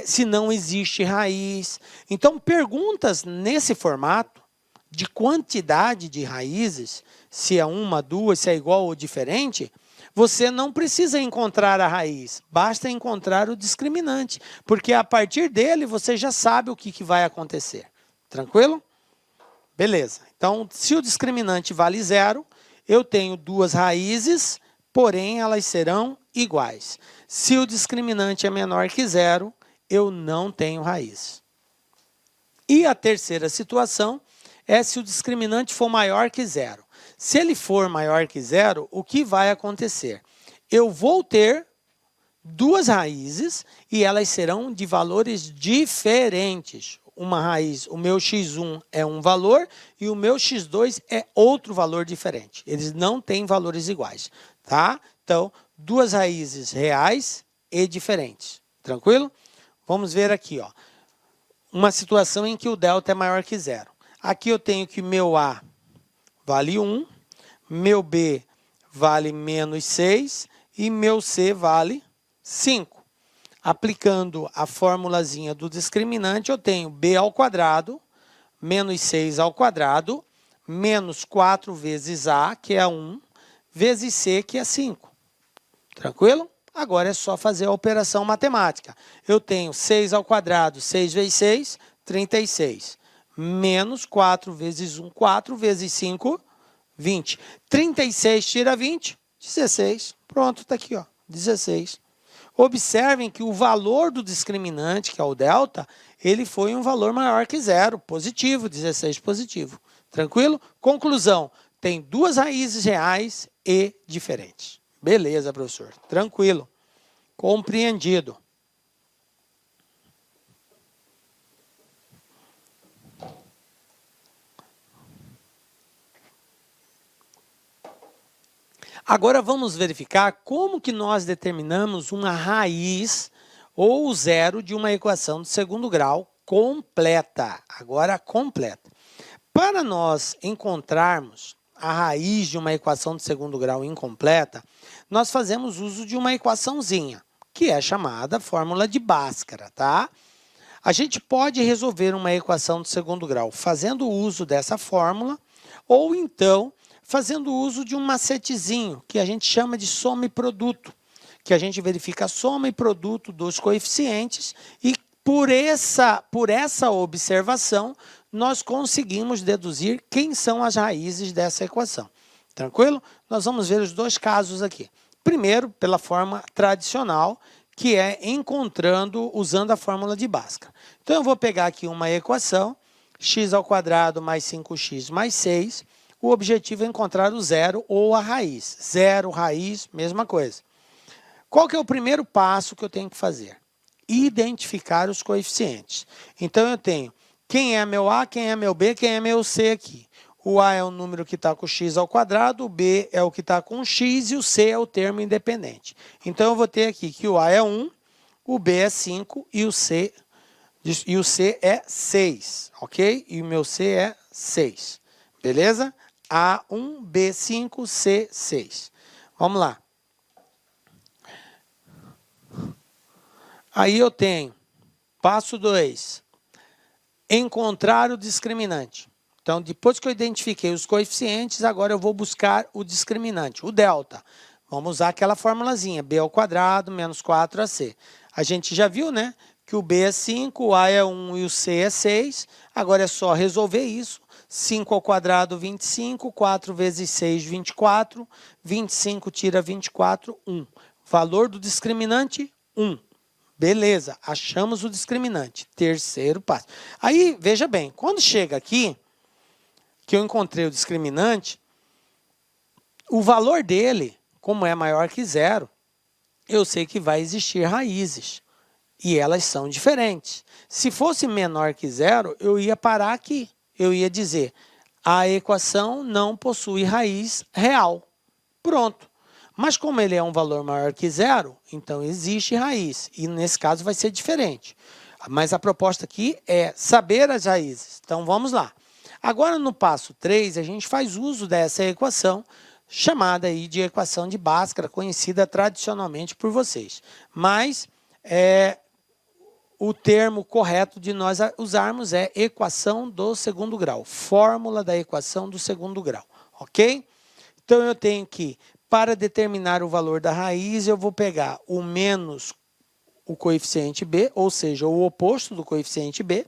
se não existe raiz. Então, perguntas nesse formato, de quantidade de raízes, se é uma, duas, se é igual ou diferente, você não precisa encontrar a raiz, basta encontrar o discriminante, porque a partir dele você já sabe o que vai acontecer. Tranquilo? Beleza. Então, se o discriminante vale 0, eu tenho duas raízes, porém elas serão iguais. Se o discriminante é menor que 0, eu não tenho raiz. E a terceira situação é se o discriminante for maior que 0. Se ele for maior que 0, o que vai acontecer? Eu vou ter duas raízes e elas serão de valores diferentes. Uma raiz, o meu x1 é um valor e o meu x2 é outro valor diferente. Eles não têm valores iguais, tá? Então, duas raízes reais e diferentes. Tranquilo? Vamos ver aqui, ó. Uma situação em que o delta é maior que 0. Aqui eu tenho que meu A vale 1, meu B vale menos 6 e meu C vale 5. Aplicando a formulazinha do discriminante, eu tenho B ao quadrado, menos 6 ao quadrado, menos 4 vezes A, que é 1, vezes C, que é 5. Tranquilo? Agora é só fazer a operação matemática. Eu tenho 6 ao quadrado, 6 vezes 6, 36. Menos 4 vezes 1, 4 vezes 5, 20. 36 tira 20, 16. Pronto, está aqui, ó, 16. Observem que o valor do discriminante, que é o delta, ele foi um valor maior que 0, positivo, 16 positivo. Tranquilo? Conclusão, tem duas raízes reais e diferentes. Beleza, professor. Tranquilo. Compreendido. Agora vamos verificar como que nós determinamos uma raiz ou zero de uma equação de segundo grau completa. Agora completa. Para nós encontrarmos a raiz de uma equação de segundo grau incompleta, nós fazemos uso de uma equaçãozinha, que é chamada fórmula de Bhaskara, tá? A gente pode resolver uma equação de segundo grau fazendo uso dessa fórmula, ou então fazendo uso de um macetezinho, que a gente chama de soma e produto, que a gente verifica a soma e produto dos coeficientes e por essa observação, nós conseguimos deduzir quem são as raízes dessa equação. Tranquilo? Nós vamos ver os dois casos aqui. Primeiro, pela forma tradicional, que é usando a fórmula de Bhaskara. Então, eu vou pegar aqui uma equação, x ao quadrado mais 5x mais 6. O objetivo é encontrar o zero ou a raiz. Zero, raiz, mesma coisa. Qual que é o primeiro passo que eu tenho que fazer? Identificar os coeficientes. Então, eu tenho quem é meu A, quem é meu B, quem é meu C aqui. O A é o número que está com x ao quadrado, o B é o que está com x e o C é o termo independente. Então, eu vou ter aqui que o A é 1, o B é 5 e o C é 6, ok? E o meu C é 6, beleza? A1, B5, C6. Vamos lá. Aí eu tenho, passo 2, encontrar o discriminante. Então, depois que eu identifiquei os coeficientes, agora eu vou buscar o discriminante, o delta. Vamos usar aquela formulazinha, b ao quadrado menos 4ac. A gente já viu, né, que o b é 5, o a é 1 e o c é 6. Agora é só resolver isso. 5 ao quadrado, 25, 4 vezes 6, 24. 25 tira 24, 1. Valor do discriminante, 1. Beleza, achamos o discriminante. Terceiro passo. Aí, veja bem, quando chega aqui, que eu encontrei o discriminante, o valor dele, como é maior que zero, eu sei que vai existir raízes. E elas são diferentes. Se fosse menor que zero, eu ia parar aqui. Eu ia dizer, a equação não possui raiz real. Pronto. Mas como ele é um valor maior que zero, então existe raiz. E nesse caso vai ser diferente. Mas a proposta aqui é saber as raízes. Então vamos lá. Agora no passo 3, a gente faz uso dessa equação, chamada aí de equação de Bhaskara, conhecida tradicionalmente por vocês. Mas o termo correto de nós usarmos é equação do segundo grau, fórmula da equação do segundo grau, ok? Então eu tenho que, para determinar o valor da raiz, eu vou pegar o menos o coeficiente b, ou seja, o oposto do coeficiente b,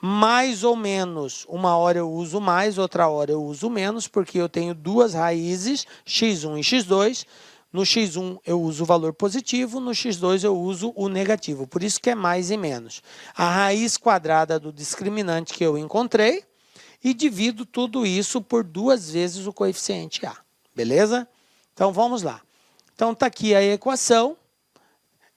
mais ou menos, uma hora eu uso mais, outra hora eu uso menos, porque eu tenho duas raízes, x1 e x2. No x1 eu uso o valor positivo, no x2 eu uso o negativo, por isso que é mais e menos. A raiz quadrada do discriminante que eu encontrei e divido tudo isso por 2 vezes o coeficiente a, beleza? Então vamos lá. Então está aqui a equação,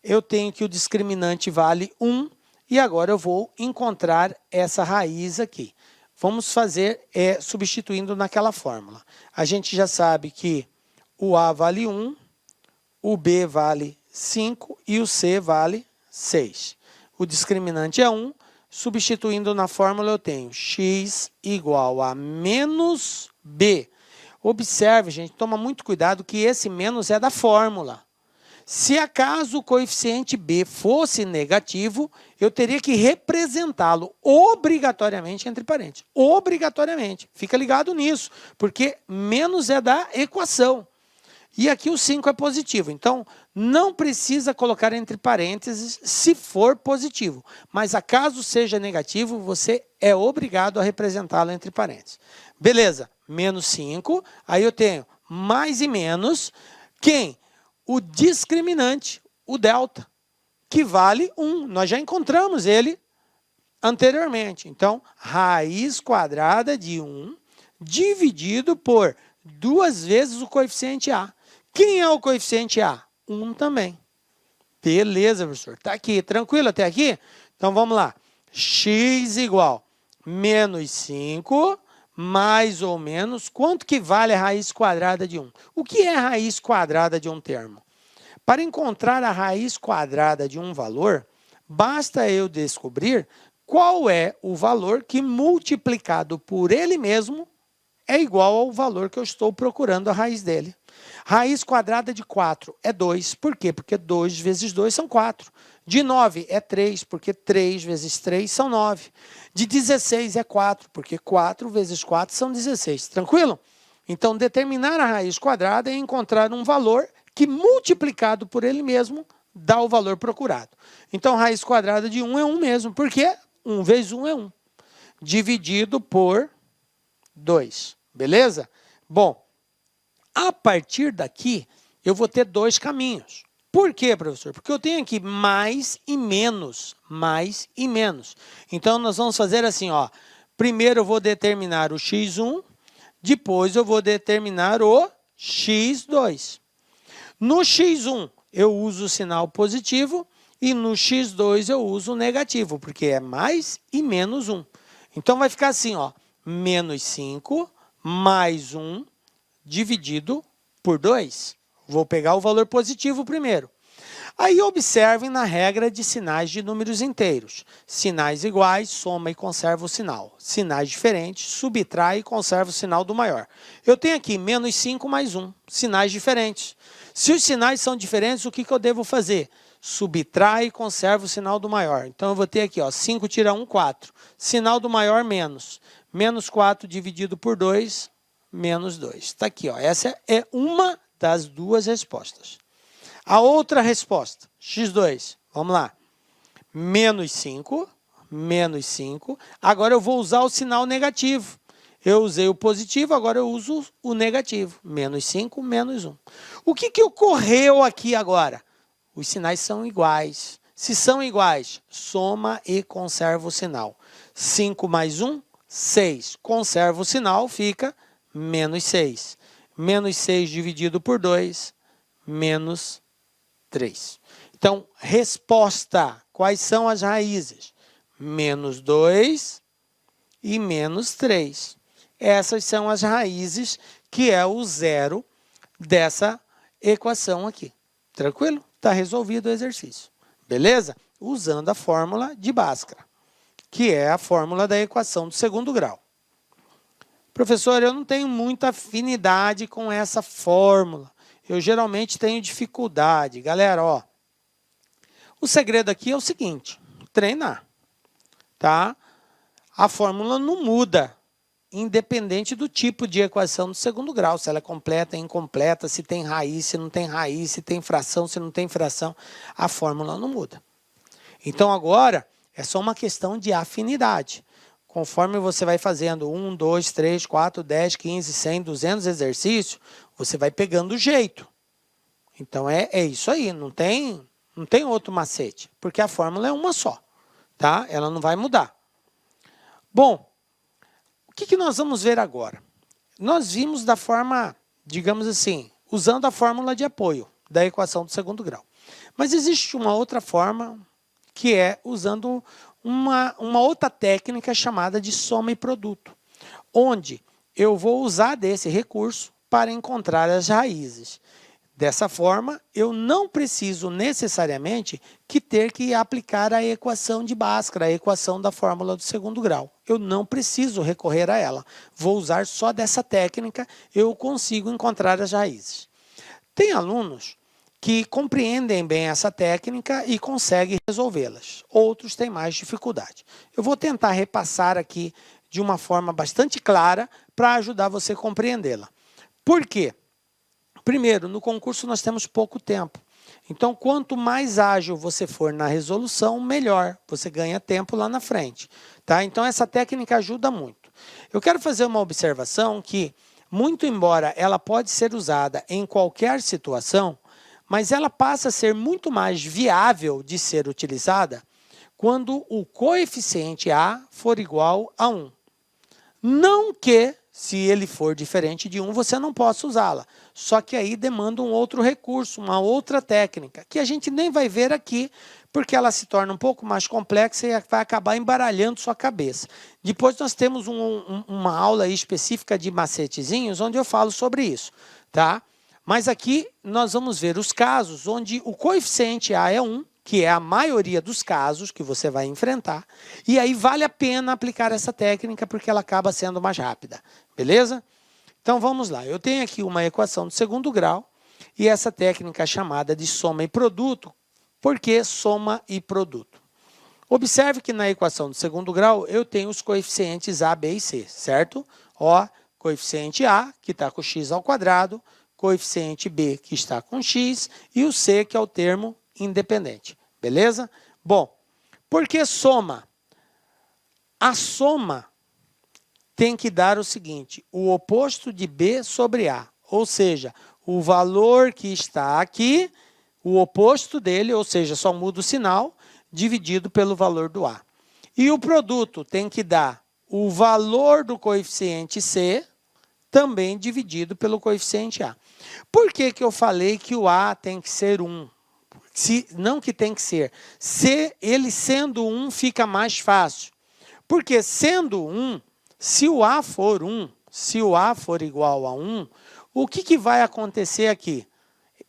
eu tenho que o discriminante vale 1, e agora eu vou encontrar essa raiz aqui. Vamos fazer substituindo naquela fórmula. A gente já sabe que o a vale 1, o b vale 5 e o c vale 6. O discriminante é 1. Substituindo na fórmula eu tenho x igual a menos b. Observe, gente, toma muito cuidado que esse menos é da fórmula. Se acaso o coeficiente b fosse negativo, eu teria que representá-lo obrigatoriamente entre parênteses. Obrigatoriamente. Fica ligado nisso, porque menos é da equação. E aqui o 5 é positivo. Então, não precisa colocar entre parênteses se for positivo. Mas acaso seja negativo, você é obrigado a representá-lo entre parênteses. Beleza, menos 5. Aí eu tenho mais e menos. Quem? O discriminante, o delta, que vale 1. Nós já encontramos ele anteriormente. Então, raiz quadrada de 1 dividido por 2 vezes o coeficiente a. Quem é o coeficiente a? 1 também. Beleza, professor. Está aqui, tranquilo até aqui? Então, vamos lá. X igual menos 5 mais ou menos, quanto que vale a raiz quadrada de 1? O que é a raiz quadrada de um termo? Para encontrar a raiz quadrada de um valor, basta eu descobrir qual é o valor que multiplicado por ele mesmo é igual ao valor que eu estou procurando a raiz dele. Raiz quadrada de 4 é 2. Por quê? Porque 2 vezes 2 são 4. De 9 é 3, porque 3 vezes 3 são 9. De 16 é 4, porque 4 vezes 4 são 16. Tranquilo? Então, determinar a raiz quadrada é encontrar um valor que, multiplicado por ele mesmo, dá o valor procurado. Então, raiz quadrada de 1 é 1 mesmo, porque 1 vezes 1 é 1. Dividido por 2. Beleza? Bom, a partir daqui, eu vou ter 2 caminhos. Por quê, professor? Porque eu tenho aqui mais e menos, mais e menos. Então, nós vamos fazer assim, ó. Primeiro eu vou determinar o x1, depois eu vou determinar o x2. No x1, eu uso o sinal positivo e no x2 eu uso o negativo, porque é mais e menos 1. Então, vai ficar assim, ó, menos 5 mais 1 dividido por 2. Vou pegar o valor positivo primeiro. Aí observem na regra de sinais de números inteiros. Sinais iguais, soma e conserva o sinal. Sinais diferentes, subtrai e conserva o sinal do maior. Eu tenho aqui menos 5 mais 1, sinais diferentes. Se os sinais são diferentes, o que eu devo fazer? subtrai e conserva o sinal do maior. Então, eu vou ter aqui, ó, 5 tira 1, 4. Sinal do maior, menos. Menos 4 dividido por 2, menos 2. Está aqui, ó. Essa é uma das duas respostas. A outra resposta, x2, vamos lá. Menos 5, menos 5. Agora eu vou usar o sinal negativo. Eu usei o positivo, agora eu uso o negativo. Menos 5, menos 1. O que ocorreu aqui agora? Os sinais são iguais. Se são iguais, soma e conserva o sinal. 5 mais 1, 6. Conserva o sinal, fica menos 6. Menos 6 dividido por 2, menos 3. Então, resposta. Quais são as raízes? Menos 2 e menos 3. Essas são as raízes, que é o zero dessa equação aqui. Tranquilo? Está resolvido o exercício. Beleza? Usando a fórmula de Bhaskara, que é a fórmula da equação do segundo grau. Professor, eu não tenho muita afinidade com essa fórmula. Eu geralmente tenho dificuldade. Galera, ó, o segredo aqui é o seguinte, treinar, tá? A fórmula não muda, independente do tipo de equação do segundo grau, se ela é completa, incompleta, se tem raiz, se não tem raiz, se tem fração, se não tem fração, a fórmula não muda. Então, agora, é só uma questão de afinidade. Conforme você vai fazendo 1, 2, 3, 4, 10, 15, 100, 200 exercícios, você vai pegando o jeito. Então, é isso aí, não tem outro macete, porque a fórmula é uma só, tá? Ela não vai mudar. Bom, o que nós vamos ver agora? Nós vimos da forma, digamos assim, usando a fórmula de apoio da equação do segundo grau. Mas existe uma outra forma, que é usando uma outra técnica chamada de soma e produto, onde eu vou usar desse recurso para encontrar as raízes. Dessa forma, eu não preciso necessariamente ter que aplicar a equação de Bhaskara, a equação da fórmula do segundo grau. Eu não preciso recorrer a ela. Vou usar só dessa técnica, eu consigo encontrar as raízes. Tem alunos que compreendem bem essa técnica e conseguem resolvê-las. Outros têm mais dificuldade. Eu vou tentar repassar aqui de uma forma bastante clara para ajudar você a compreendê-la. Por quê? Primeiro, no concurso nós temos pouco tempo. Então, quanto mais ágil você for na resolução, melhor. Você ganha tempo lá na frente. Tá? Então, essa técnica ajuda muito. Eu quero fazer uma observação que, muito embora ela pode ser usada em qualquer situação, mas ela passa a ser muito mais viável de ser utilizada quando o coeficiente A for igual a 1. Não que, se ele for diferente de 1, você não possa usá-la. Só que aí demanda um outro recurso, uma outra técnica, que a gente nem vai ver aqui, porque ela se torna um pouco mais complexa e vai acabar embaralhando sua cabeça. Depois nós temos uma aula específica de macetezinhos, onde eu falo sobre isso, tá? Mas aqui nós vamos ver os casos onde o coeficiente A é 1, que é a maioria dos casos que você vai enfrentar, e aí vale a pena aplicar essa técnica porque ela acaba sendo mais rápida, beleza? Então vamos lá, eu tenho aqui uma equação do segundo grau, e essa técnica é chamada de soma e produto. Por que soma e produto? Observe que na equação do segundo grau eu tenho os coeficientes A, B e C, certo? Ó, coeficiente A, que está com x ao quadrado, coeficiente B, que está com x, e o C, que é o termo independente, beleza? Bom, por que soma? A soma tem que dar o seguinte, o oposto de B sobre A, ou seja, o valor que está aqui, o oposto dele, ou seja, só muda o sinal, dividido pelo valor do A. E o produto tem que dar o valor do coeficiente C, também dividido pelo coeficiente A. Por que eu falei que o A tem que ser 1? Não que tem que ser. Se ele sendo 1, fica mais fácil. Porque sendo 1, se o A for 1, se o A for igual a 1, o que vai acontecer aqui?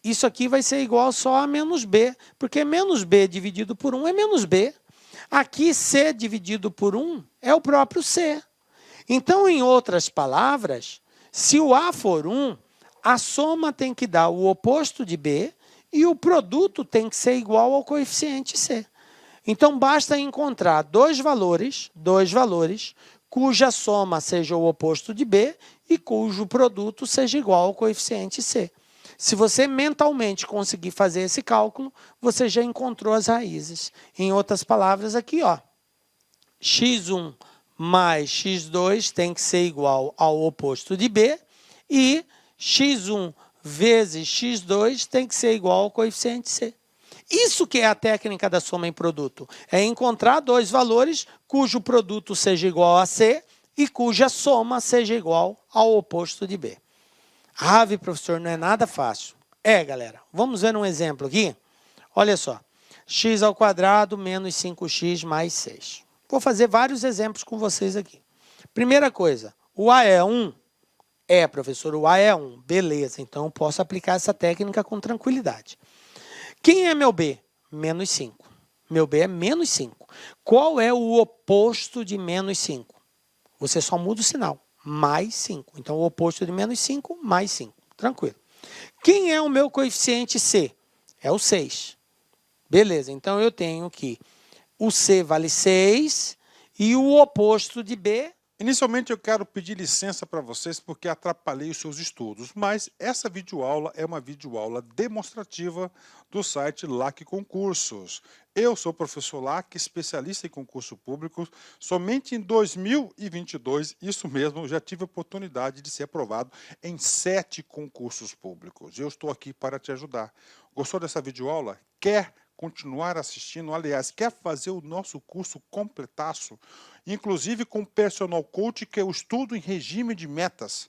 Isso aqui vai ser igual só a menos B, porque menos B dividido por 1 é menos B. Aqui, C dividido por 1 é o próprio C. Então, em outras palavras, se o A for 1, a soma tem que dar o oposto de B e o produto tem que ser igual ao coeficiente C. Então, basta encontrar dois valores, cuja soma seja o oposto de B e cujo produto seja igual ao coeficiente C. Se você mentalmente conseguir fazer esse cálculo, você já encontrou as raízes. Em outras palavras, aqui, ó, x1 mais x2 tem que ser igual ao oposto de B e x1 vezes x2 tem que ser igual ao coeficiente C. Isso que é a técnica da soma em produto. É encontrar dois valores cujo produto seja igual a C e cuja soma seja igual ao oposto de B. Ave, professor, não é nada fácil. É, galera. Vamos ver um exemplo aqui? Olha só. X ao quadrado menos 5x mais 6. Vou fazer vários exemplos com vocês aqui. Primeira coisa, o A é 1? É, professor, o A é 1. Beleza, então eu posso aplicar essa técnica com tranquilidade. Quem é meu B? Menos 5. Meu B é menos 5. Qual é o oposto de menos 5? Você só muda o sinal. Mais 5. Então, o oposto de menos 5, mais 5. Tranquilo. Quem é o meu coeficiente C? É o 6. Beleza, então eu tenho que o C vale 6 e o oposto de B... Inicialmente eu quero pedir licença para vocês porque atrapalhei os seus estudos, mas essa videoaula é uma videoaula demonstrativa do site LAC Concursos. Eu sou o professor LAC, especialista em concurso público. Somente em 2022, isso mesmo, já tive a oportunidade de ser aprovado em 7 concursos públicos. Eu estou aqui para te ajudar. Gostou dessa videoaula? Quer continuar assistindo? Aliás, quer fazer o nosso curso completaço? Inclusive com o Personal Coach, que eu estudo em regime de metas,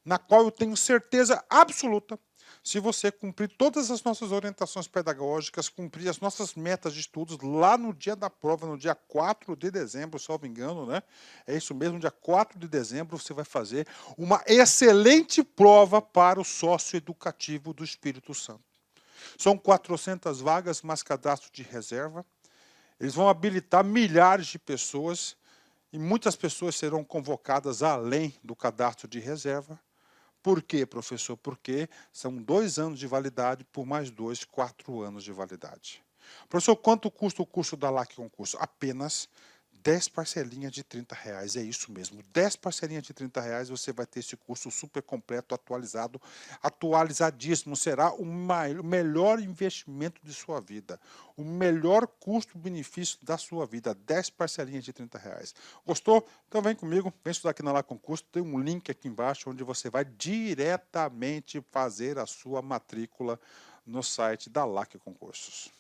na qual eu tenho certeza absoluta, se você cumprir todas as nossas orientações pedagógicas, cumprir as nossas metas de estudos lá no dia da prova, no dia 4 de dezembro, salvo engano, né? É isso mesmo, dia 4 de dezembro você vai fazer uma excelente prova para o sócio educativo do Espírito Santo. São 400 vagas, mais cadastro de reserva. Eles vão habilitar milhares de pessoas e muitas pessoas serão convocadas além do cadastro de reserva. Por quê, professor? Porque são 2 anos de validade por mais 2, 4 anos de validade. Professor, quanto custa o curso da LAC Concurso? Apenas 10 parcelinhas de R$30. É isso mesmo, 10 parcelinhas de R$30 você vai ter esse curso super completo, atualizado, atualizadíssimo. Será o melhor investimento de sua vida, o melhor custo-benefício da sua vida, 10 parcelinhas de R$30. Gostou? Então vem comigo, vem estudar aqui na LAC Concurso, tem um link aqui embaixo onde você vai diretamente fazer a sua matrícula no site da LAC Concursos.